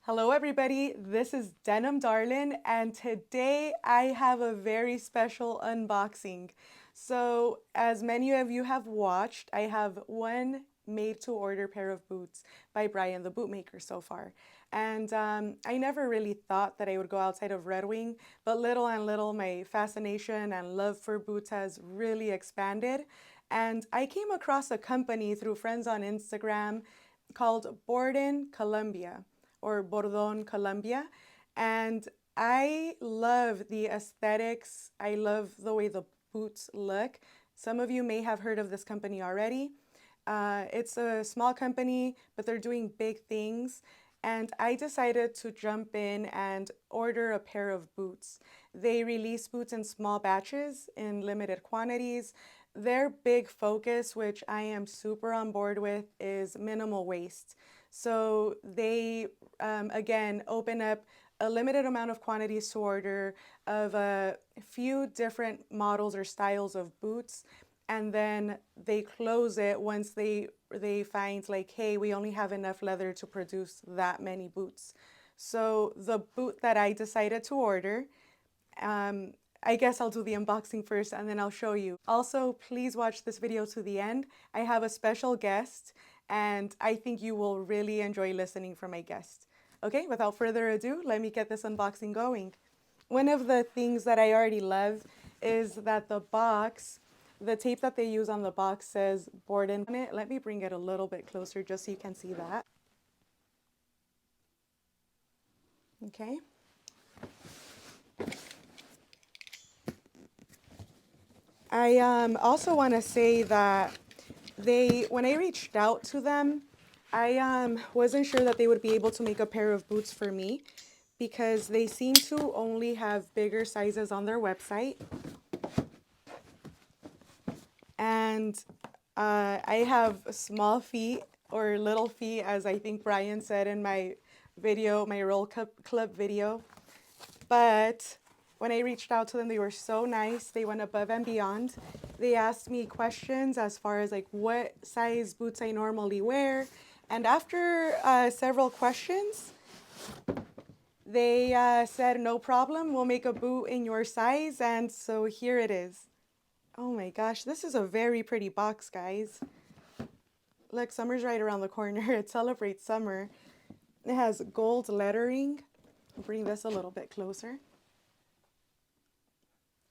Hello everybody, this is Denim Darlin and today I have a very special unboxing. So as many of you have watched, I have one made to order pair of boots by Brian the Bootmaker so far. And I never really thought that I would go outside of Red Wing, but little and little my fascination and love for boots has really expanded. And I came across a company through friends on Instagram called Bordon Colombia or Bordon Colombia. And I love the aesthetics. I love the way the boots look. Some of you may have heard of this company already. It's a small company, but they're doing big things. And I decided to jump in and order a pair of boots. They release boots in small batches in limited quantities. Their big focus, which I am super on board with, is minimal waste. So they, again, open up a limited amount of quantities to order of a few different models or styles of boots. And then they close it once they find like, hey, we only have enough leather to produce that many boots. So the boot that I decided to order, I guess I'll do the unboxing first and then I'll show you. Also, please watch this video to the end. I have a special guest and I think you will really enjoy listening from my guest. Okay, without further ado, let me get this unboxing going. One of the things that I already love is that the box, the tape that they use on the box says Bordon on it. Let me bring it a little bit closer just so you can see that. Okay. I also want to say that when I reached out to them, I wasn't sure that they would be able to make a pair of boots for me because they seem to only have bigger sizes on their website. And I have small feet or little feet, as I think Brian said in my video, my Roll Club video. But when I reached out to them, they were so nice. They went above and beyond. They asked me questions as far as like what size boots I normally wear. And after several questions, they said, no problem, we'll make a boot in your size. And so here it is. Oh my gosh, this is a very pretty box, guys. Look, summer's right around the corner. It celebrates summer. It has gold lettering. I'll bring this a little bit closer.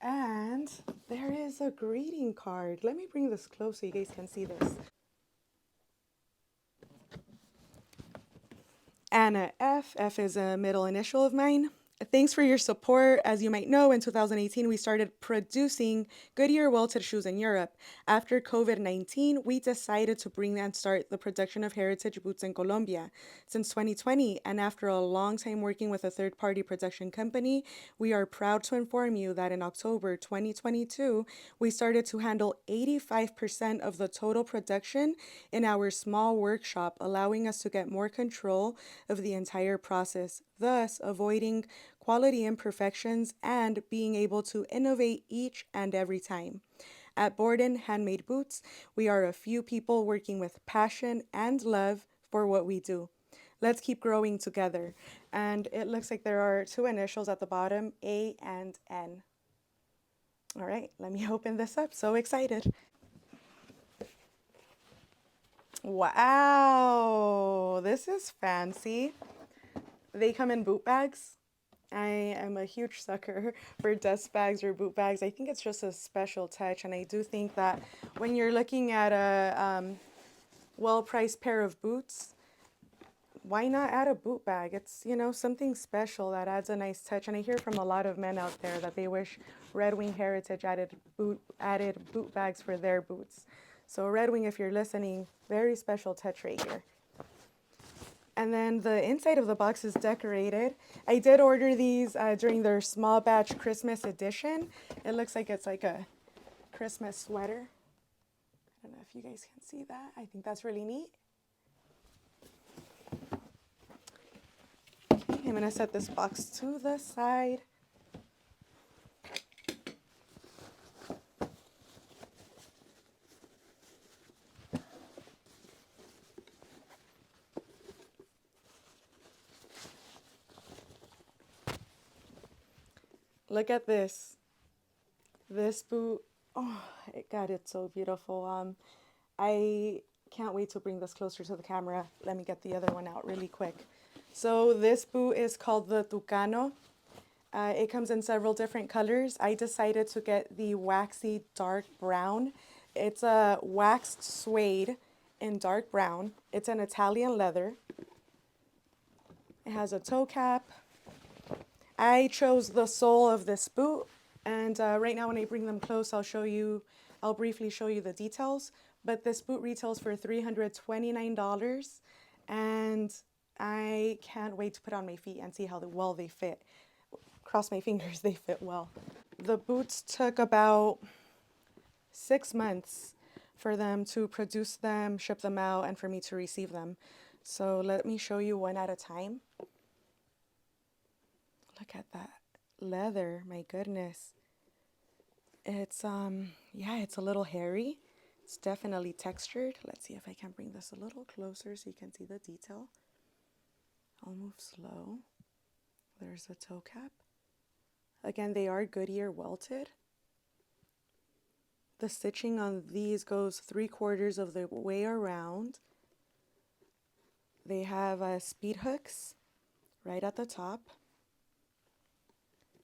And there is a greeting card. Let me bring this close so you guys can see this. Anna F. F is a middle initial of mine. Thanks for your support. As you might know, in 2018, we started producing Goodyear welted shoes in Europe. After COVID-19, we decided to bring and start the production of heritage boots in Colombia. Since 2020, and after a long time working with a third-party production company, we are proud to inform you that in October 2022, we started to handle 85% of the total production in our small workshop, allowing us to get more control of the entire process, thus avoiding quality imperfections and being able to innovate each and every time. At Bordon Handmade Boots, we are a few people working with passion and love for what we do. Let's keep growing together. And it looks like there are two initials at the bottom, A and N. All right, let me open this up. So excited. Wow, this is fancy. They come in boot bags. I am a huge sucker for dust bags or boot bags. I think it's just a special touch, and I do think that when you're looking at a well-priced pair of boots, why not add a boot bag? It's, you know, something special that adds a nice touch. And I hear from a lot of men out there that they wish Red Wing Heritage added boot bags for their boots. So Red Wing, if you're listening, very special touch right here. And then the inside of the box is decorated. I did order these during their small batch Christmas edition. It looks like it's like a Christmas sweater. I don't know if you guys can see that. I think that's really neat. Okay, I'm gonna set this box to the side. Look at this. This boot. Oh, God, it's so beautiful. I can't wait to bring this closer to the camera. Let me get the other one out really quick. So this boot is called the Tukano. It comes in several different colors. I decided to get the waxy dark brown. It's a waxed suede in dark brown. It's an Italian leather. It has a toe cap. I chose the sole of this boot, and right now when I bring them close, I'll briefly show you the details. But this boot retails for $329, and I can't wait to put on my feet and see how well they fit. Cross my fingers, they fit well. The boots took about 6 months for them to produce them, ship them out, and for me to receive them. So let me show you one at a time. Look at that leather, my goodness. It's yeah, it's a little hairy. It's definitely textured. Let's see if I can bring this a little closer so you can see the detail. I'll move slow. There's the toe cap. Again, they are Goodyear welted. The stitching on these goes 3/4 of the way around. They have speed hooks right at the top.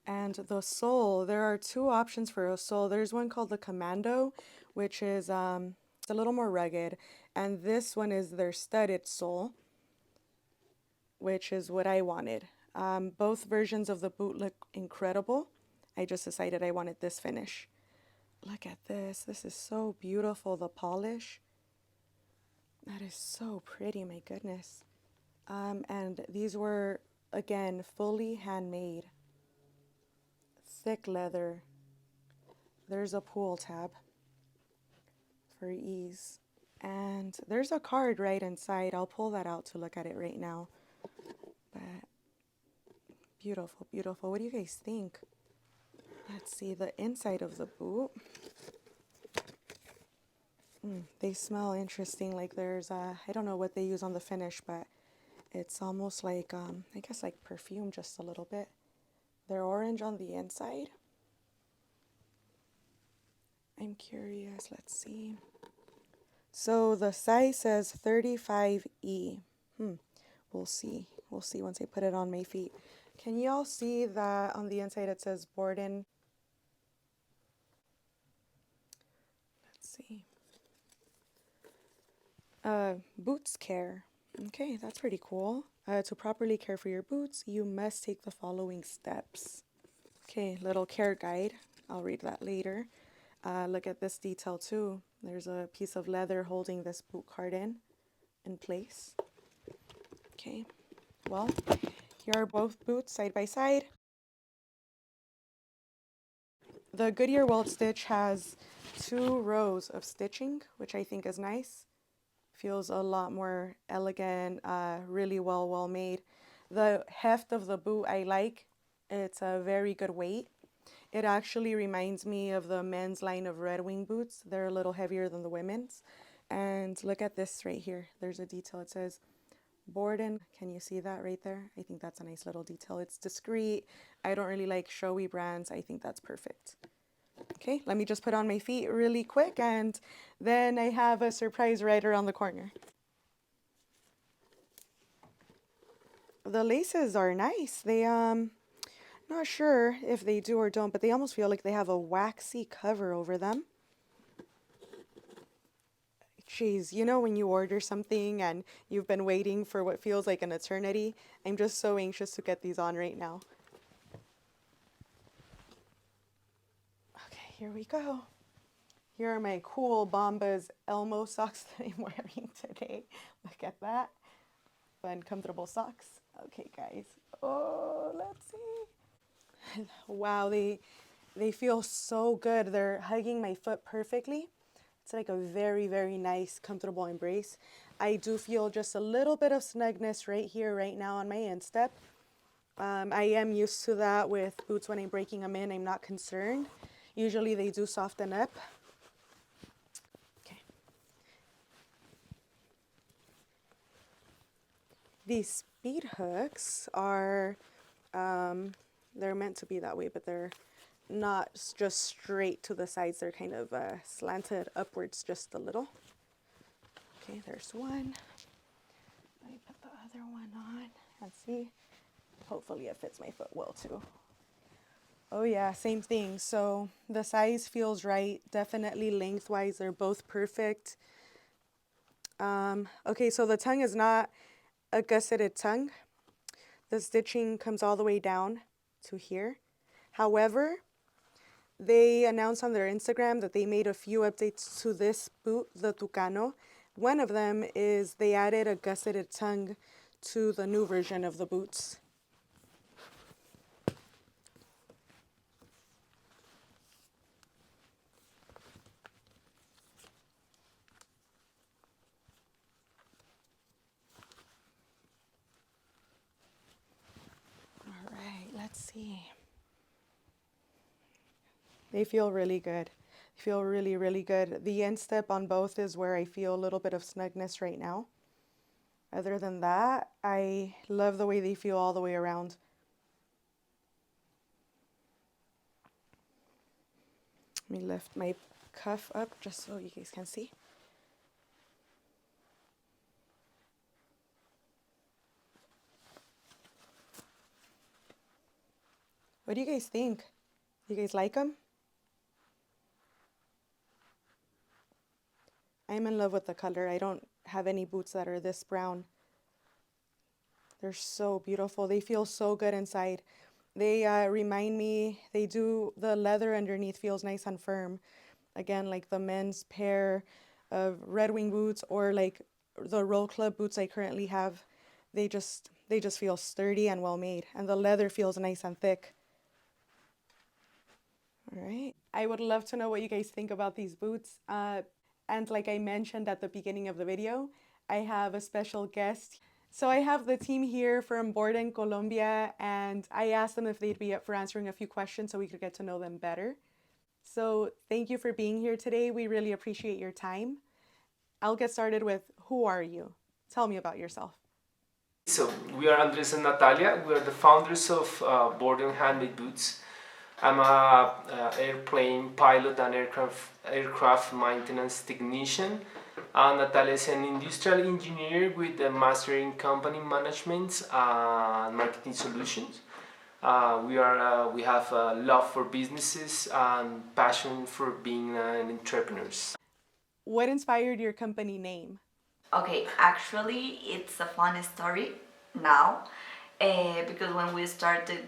And the sole, there are two options for a sole. There's one called the Commando, which is it's a little more rugged. And this one is their studded sole, which is what I wanted. Both versions of the boot look incredible. I just decided I wanted this finish. Look at this. This is so beautiful, the polish. That is so pretty, my goodness. And these were, again, fully handmade. Thick leather. There's a pull tab for ease. And there's a card right inside. I'll pull that out to look at it right now. But beautiful, beautiful. What do you guys think? Let's see the inside of the boot. They smell interesting. Like there's, I don't know what they use on the finish, but it's almost like, I guess like perfume just a little bit. They're orange on the inside. I'm curious. Let's see. So the size says 35E. We'll see. We'll see once I put it on my feet. Can you all see that on the inside it says Bordon? Let's see. Boots care. Okay, that's pretty cool. To properly care for your boots, you must take the following steps. Okay, little care guide. I'll read that later. Look at this detail too. There's a piece of leather holding this boot carton in place. Okay, well, here are both boots side by side. The Goodyear welt stitch has 2 rows of stitching, which I think is nice. Feels a lot more elegant, really well made. The heft of the boot I like. It's a very good weight. It actually reminds me of the men's line of Red Wing boots. They're a little heavier than the women's. And look at this right here. There's a detail. It says Bordon. Can you see that right there? I think that's a nice little detail. It's discreet. I don't really like showy brands. I think that's perfect. Okay, let me just put on my feet really quick, and then I have a surprise right around the corner. The laces are nice. They, not sure if they do or don't, but they almost feel like they have a waxy cover over them. Jeez, you know when you order something and you've been waiting for what feels like an eternity? I'm just so anxious to get these on right now. Okay, here we go. Here are my cool Bombas Elmo socks that I'm wearing today. Look at that. Fun, comfortable socks. Okay, guys. Oh, let's see. Wow, they feel so good. They're hugging my foot perfectly. It's like a very nice, comfortable embrace. I do feel just a little bit of snugness right here, right now on my instep. I am used to that with boots when I'm breaking them in. I'm not concerned. Usually they do soften up. Okay. These speed hooks are They're meant to be that way, but they're not just straight to the sides. They're kind of slanted upwards just a little. Okay, there's one. Let me put the other one on and see. Hopefully it fits my foot well too. Oh yeah, same thing. So the size feels right. Definitely lengthwise, they're both perfect. Okay, so the tongue is not a gusseted tongue. The stitching comes all the way down to here. However, they announced on their Instagram that they made a few updates to this boot, the Tukano. One of them is they added a gusseted tongue to the new version of the boots. All right, let's see. They feel really good. They feel really, really good. The instep on both is where I feel a little bit of snugness right now. Other than that, I love the way they feel all the way around. Let me lift my cuff up just so you guys can see. What do you guys think? You guys like them? I'm in love with the color. I don't have any boots that are this brown. They're so beautiful. They feel so good inside. They remind me, the leather underneath feels nice and firm. Again, like the men's pair of Red Wing boots or like the Roll Club boots I currently have. They just feel sturdy and well made. And the leather feels nice and thick. All right. I would love to know what you guys think about these boots. And like I mentioned at the beginning of the video, I have a special guest. So I have the team here from Bordon Colombia, and I asked them if they'd be up for answering a few questions so we could get to know them better. So thank you for being here today. We really appreciate your time. I'll get started with, who are you? Tell me about yourself. So we are Andres and Natalia. We are the founders of Bordon Handmade Boots. I'm a airplane pilot and aircraft maintenance technician. Natalia is an industrial engineer with a master in company management and marketing solutions. We have a love for businesses and passion for being an entrepreneurs. What inspired your company name? Okay, actually, it's a fun story now because when we started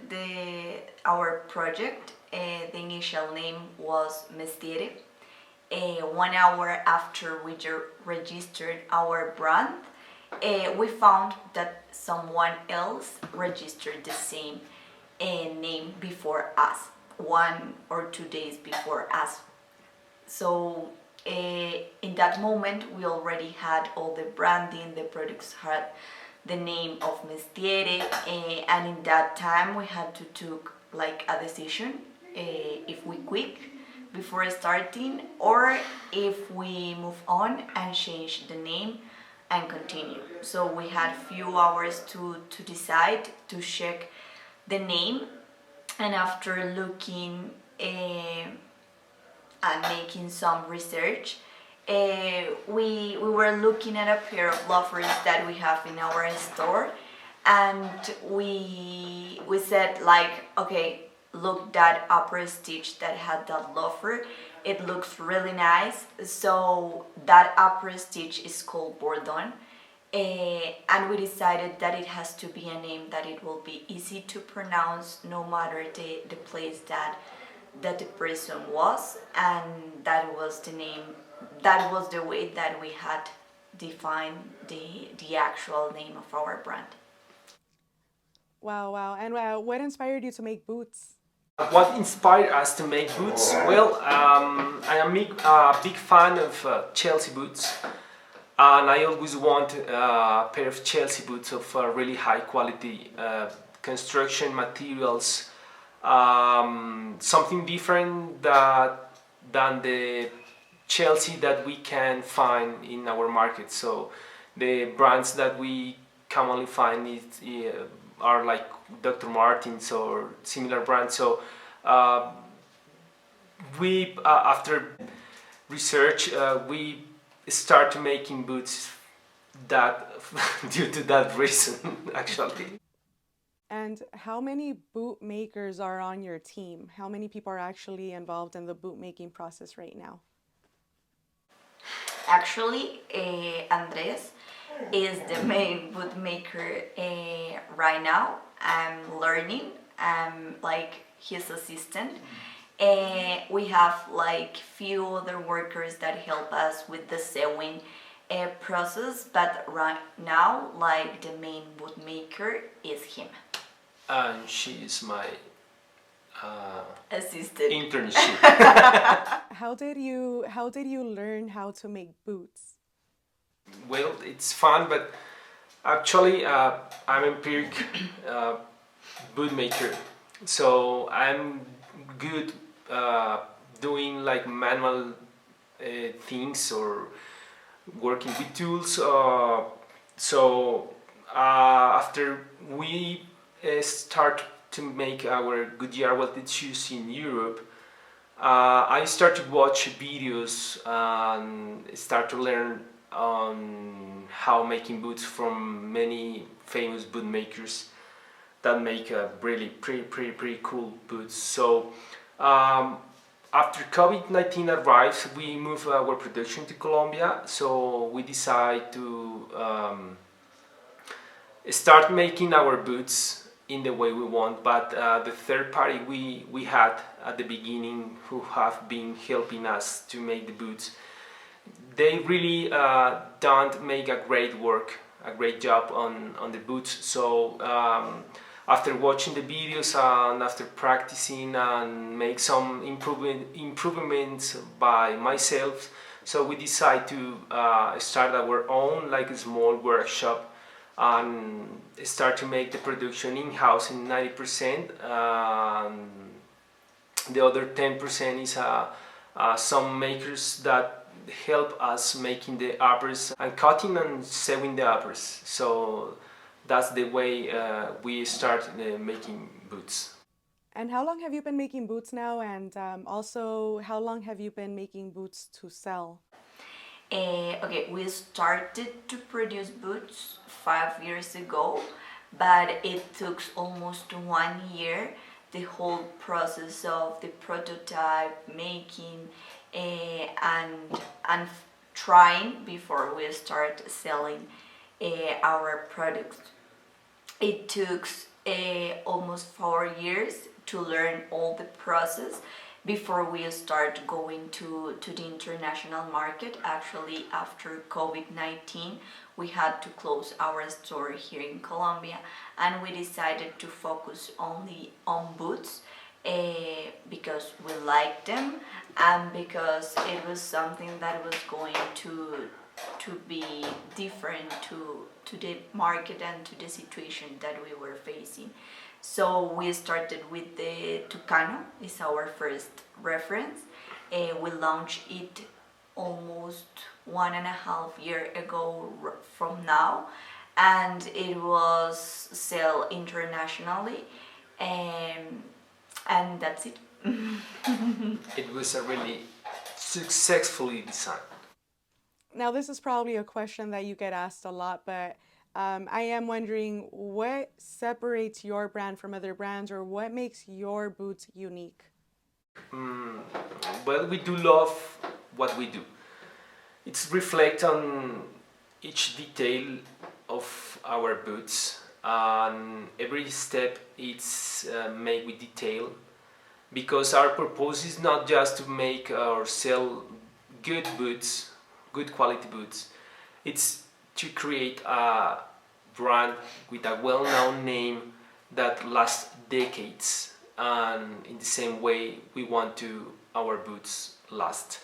our project, the initial name was Mestiere. 1 hour after we registered our brand, we found that someone else registered the same name before us, 1 or 2 days before us. So in that moment, we already had all the branding, the products had the name of Mestiere, and in that time we had to take like a decision if we quit before starting or if we move on and change the name and continue. So we had few hours to decide, to check the name, and after looking and making some research, we were looking at a pair of loafers that we have in our store, and we said like, okay, look, that upper stitch that had that loafer, it looks really nice. So that upper stitch is called Bordon, and we decided that it has to be a name that it will be easy to pronounce no matter the place that the person was, and that was the name, that was the way that we had defined the actual name of our brand. Wow, wow. And what inspired you to make boots? What inspired us to make boots? Well, I am a big fan of Chelsea boots, and I always want a pair of Chelsea boots of really high quality construction materials, something different than the Chelsea that we can find in our market. So the brands that we commonly find is are like Dr. Martens or similar brands. So uh, we after research we start making boots that due to that reason actually. And how many boot makers are on your team? How many people are actually involved in the boot making process right now? Actually, Andres is the main bootmaker right now. I'm learning. I'm like his assistant. We have like few other workers that help us with the sewing process, but right now, like the main bootmaker is him. And she is my Assistant. internship. How did you learn how to make boots? Well, it's fun, but actually I'm empiric bootmaker, so I'm good doing like manual things or working with tools. After we start to make our Goodyear welted shoes in Europe, I start to watch videos and start to learn on how making boots from many famous boot makers that make really pretty cool boots. So after COVID-19 arrives, we move our production to Colombia. So we decide to start making our boots in the way we want, but the third party we had at the beginning who have been helping us to make the boots, they really don't make a great job on the boots. So after watching the videos and after practicing and make some improvements by myself, so we decide to start our own like a small workshop and start to make the production in-house in 90%. The other 10% is some makers that help us making the uppers and cutting and sewing the uppers. So that's the way we start making boots. And how long have you been making boots now? And also, how long have you been making boots to sell? Okay, we started to produce boots 5 years ago, but it took almost 1 year. The whole process of the prototype making and trying before we start selling our products. It took almost 4 years to learn all the process before we start going to the international market. Actually, after COVID-19, we had to close our store here in Colombia, and we decided to focus only on boots because we liked them and because it was something that was going to be different to the market and to the situation that we were facing. So we started with the Tukano, is our first reference. We launched it almost 1.5 years ago from now, and it was sold internationally, and that's it. It was a really successfully designed. Now, this is probably a question that you get asked a lot, but I am wondering what separates your brand from other brands, or what makes your boots unique? Well, we do love what we do. It's reflect on each detail of our boots, and every step is made with detail, because our purpose is not just to make or sell good boots, good quality boots. It's to create a brand with a well-known name that lasts decades, and in the same way we want to our boots last.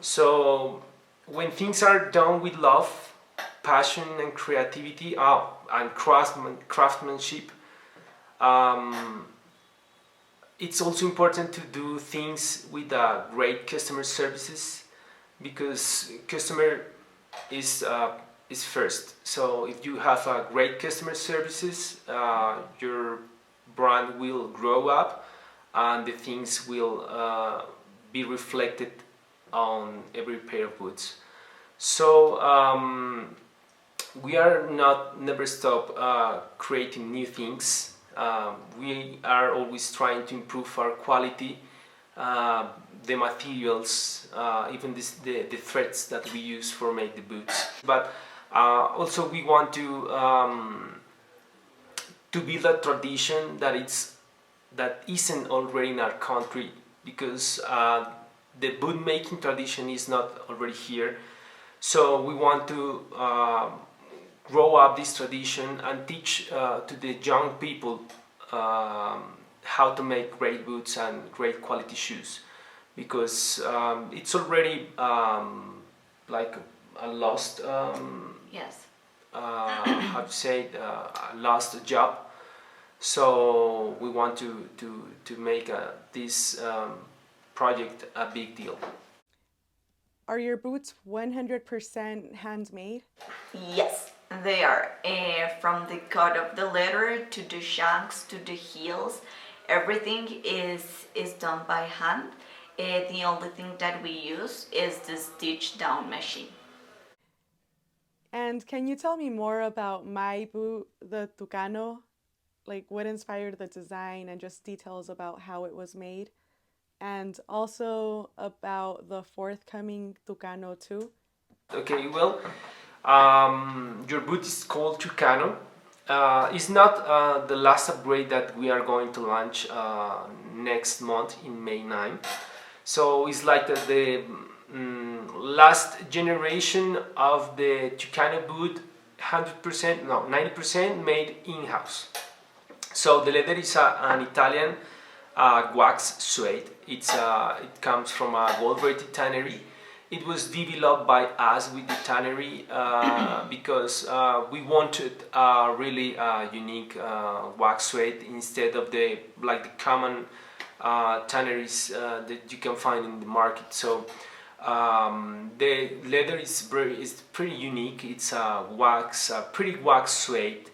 So when things are done with love, passion and creativity, and craftsmanship, um, it's also important to do things with great customer services, because customer is is first. So if you have a great customer services, your brand will grow up, and the things will be reflected on every pair of boots. So we are not never stop creating new things. We are always trying to improve our quality, the materials, even the threads that we use for make the boots. But also we want to build a tradition that isn't already in our country, because the boot making tradition is not already here. So we want to grow up this tradition and teach to the young people how to make great boots and great quality shoes, because it's already like a lost Yes. how to say it, a lost job. So we want to make this project a big deal. Are your boots 100% handmade? Yes, they are. From the cut of the leather to the shanks to the heels, everything is done by hand. The only thing that we use is the stitch down machine. And can you tell me more about my boot, the Tukano? Like what inspired the design and just details about how it was made? And also about the forthcoming Tukano too? Okay, well, your boot is called Tukano. It's not the last upgrade that we are going to launch next month in May 9. So it's like the last generation of the Tukano boot, 100%, no, 90% made in-house. So the leather is an Italian wax suede. It comes from a gold-rated tannery. It was developed by us with the tannery because we wanted a really unique wax suede instead of the common tanneries that you can find in the market. So the leather is pretty unique. It's a pretty wax suede.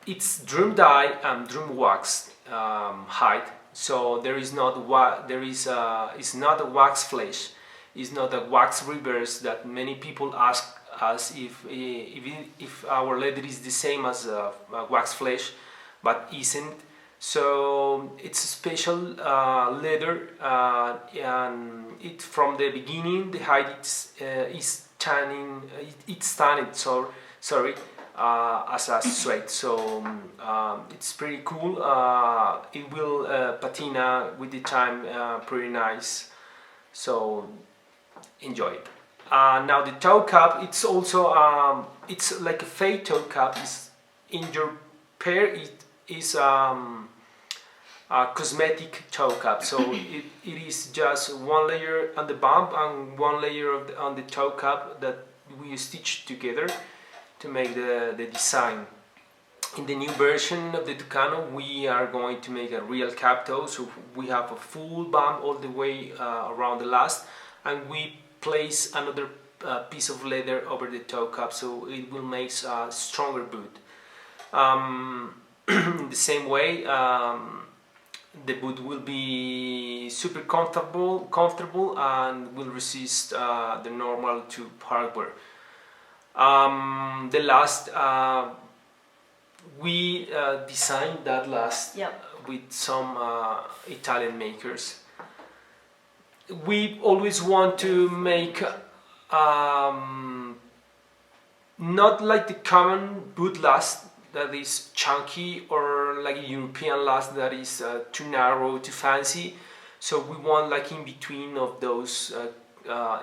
It's drum dye and drum wax hide. So there is not it's not a wax flesh. It's not a wax reverse that many people ask us if our leather is the same as a wax flesh, but isn't. So it's a special leather, and it from the beginning the hide is tanning. It's tanned. Sorry. As a suede, so it's pretty cool. It will patina with the time, pretty nice, so enjoy it. Now the toe cap, it's also it's like a fake toe cap. Is in your pair, it is a cosmetic toe cap, so it is just one layer on the bump and one layer on the toe cap that we stitch together to make the design. In the new version of the Tukano, we are going to make a real cap toe, so we have a full bump all the way around the last, and we place another piece of leather over the toe cap, so it will make a stronger boot. In the same way, the boot will be super comfortable and will resist the normal tube hardware. The last we designed that last. Yep. With some Italian makers. We always want to make not like the common boot last that is chunky, or like a European last that is too narrow, too fancy. So we want like in between of those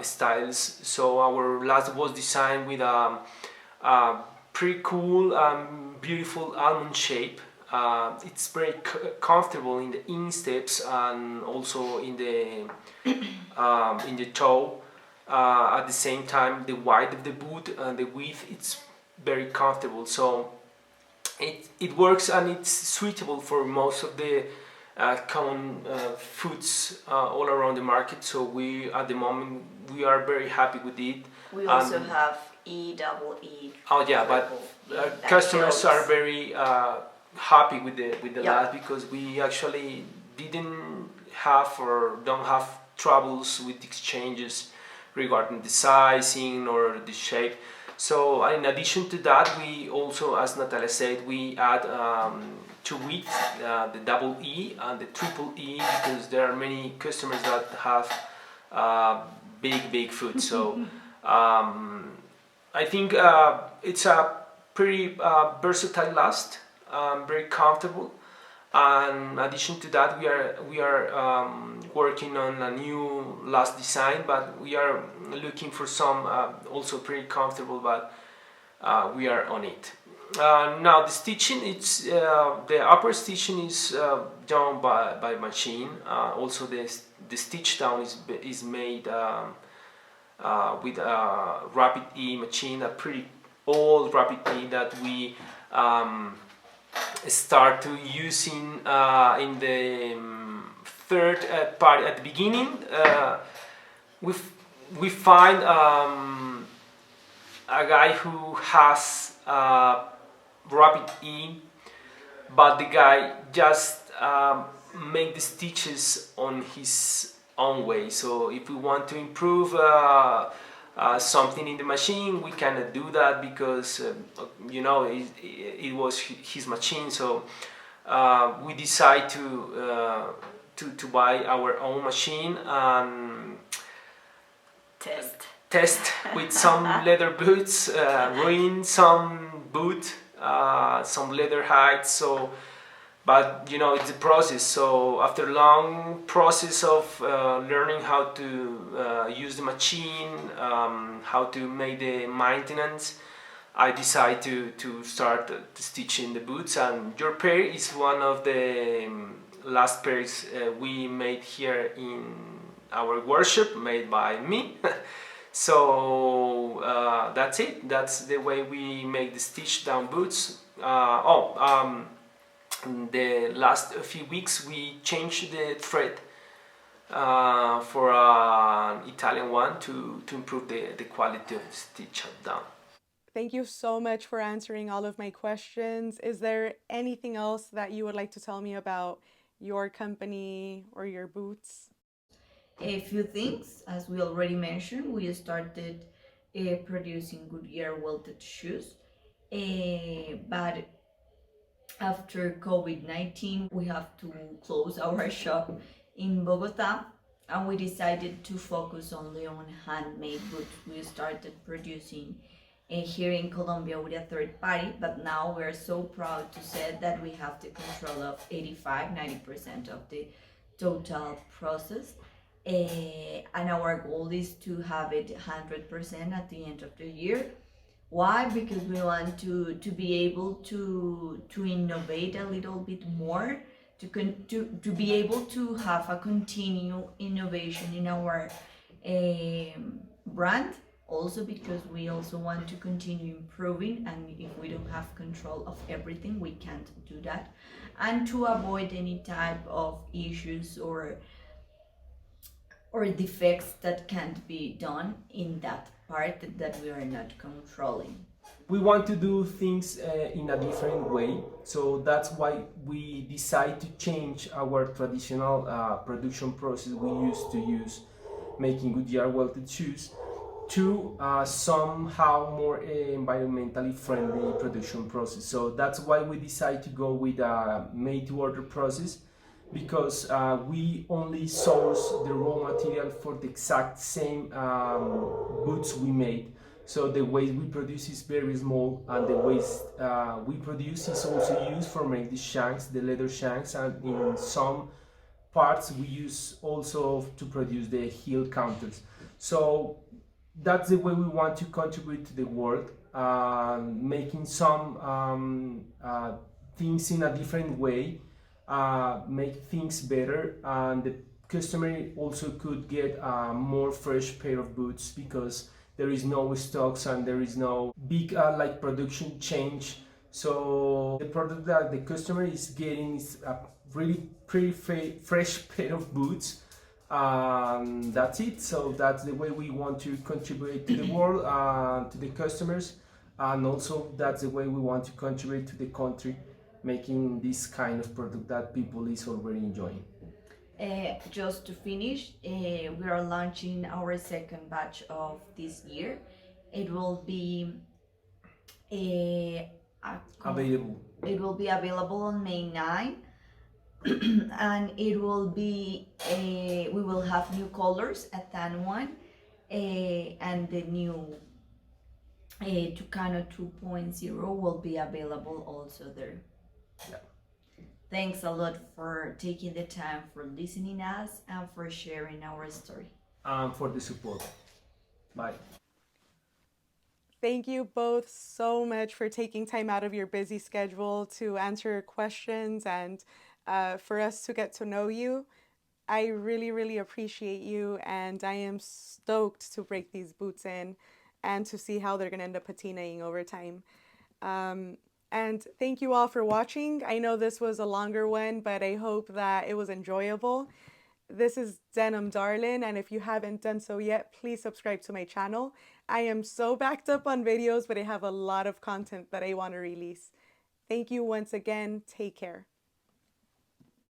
styles. So our last was designed with a pretty cool, beautiful almond shape. It's very comfortable in the insteps and also in the toe. At the same time, the width of the boot and the width, it's very comfortable. So it works, and it's suitable for most of the common foods all around the market. So we at the moment we are very happy with it. We also have double E. Oh yeah, but customers are very happy with the last, because we actually didn't have or don't have troubles with exchanges regarding the sizing or the shape. So in addition to that, we also, as Natalia said, we add to it the double E and the triple E, because there are many customers that have big food. So I think it's a pretty versatile last, very comfortable. And in addition to that, we are working on a new last design, but we are looking for some also pretty comfortable, but we are on it. Now the stitching, it's the upper stitching is done by machine. Also the stitch down is made with a Rapid E machine, a pretty old Rapid E that we start to using in the third part. At the beginning, we find a guy who has Rapid E, but the guy just make the stitches on his own way. So if we want to improve something in the machine, we cannot do that, because you know, it was his machine. So we decide to buy our own machine and test with some leather boots, ruin some boot, some leather heights. So but you know, it's a process. So after a long process of learning how to use the machine, how to make the maintenance, I decided to start stitching the boots. And your pair is one of the last pairs we made here in our workshop, made by me. So that's it. That's the way we make the stitch down boots. The last few weeks we changed the thread for an Italian one to improve the quality of the stitch down. Thank you so much for answering all of my questions. Is there anything else that you would like to tell me about your company or your boots? A few things, as we already mentioned, we started producing Goodyear welted shoes, but after COVID-19, we have to close our shop in Bogota, and we decided to focus only on handmade boots. We started producing here in Colombia with a third party, but now we're so proud to say that we have the control of 85-90% of the total process. And our goal is to have it 100% at the end of the year. Why? Because we want to be able to innovate a little bit more, to be able to have a continued innovation in our brand. Also because we also want to continue improving, and if we don't have control of everything, we can't do that. And to avoid any type of issues or defects that can't be done in that part that we are not controlling. We want to do things in a different way, so that's why we decide to change our traditional production process we used to use making Goodyear welted shoes to somehow more environmentally friendly production process. So that's why we decide to go with a made-to-order process, because we only source the raw material for the exact same boots we made. So the waste we produce is very small, and the waste we produce is also used for make the shanks, the leather shanks, and in some parts we use also to produce the heel counters. So that's the way we want to contribute to the world, making some things in a different way, make things better, and the customer also could get a more fresh pair of boots, because there is no stocks and there is no big like production change So the product that the customer is getting is a really pretty fresh pair of boots. That's it. So that's the way we want to contribute to the world, to the customers, and also that's the way we want to contribute to the country, making this kind of product that people is already enjoying. Just to finish, we are launching our second batch of this year. It will be Available. it will be available on May 9, and it will be we will have new colors, a tan one, and the new Tukano 2.0 will be available also there. Yeah. Thanks a lot for taking the time for listening us and for sharing our story. For the support. Bye. Thank you both so much for taking time out of your busy schedule to answer questions and for us to get to know you. I really, really appreciate you, and I am stoked to break these boots in and to see how they're going to end up patinaing over time. And thank you all for watching. I know this was a longer one, but I hope that it was enjoyable. This is Denim Darlin, and if you haven't done so yet, please subscribe to my channel. I am so backed up on videos, but I have a lot of content that I want to release. Thank you once again. Take care.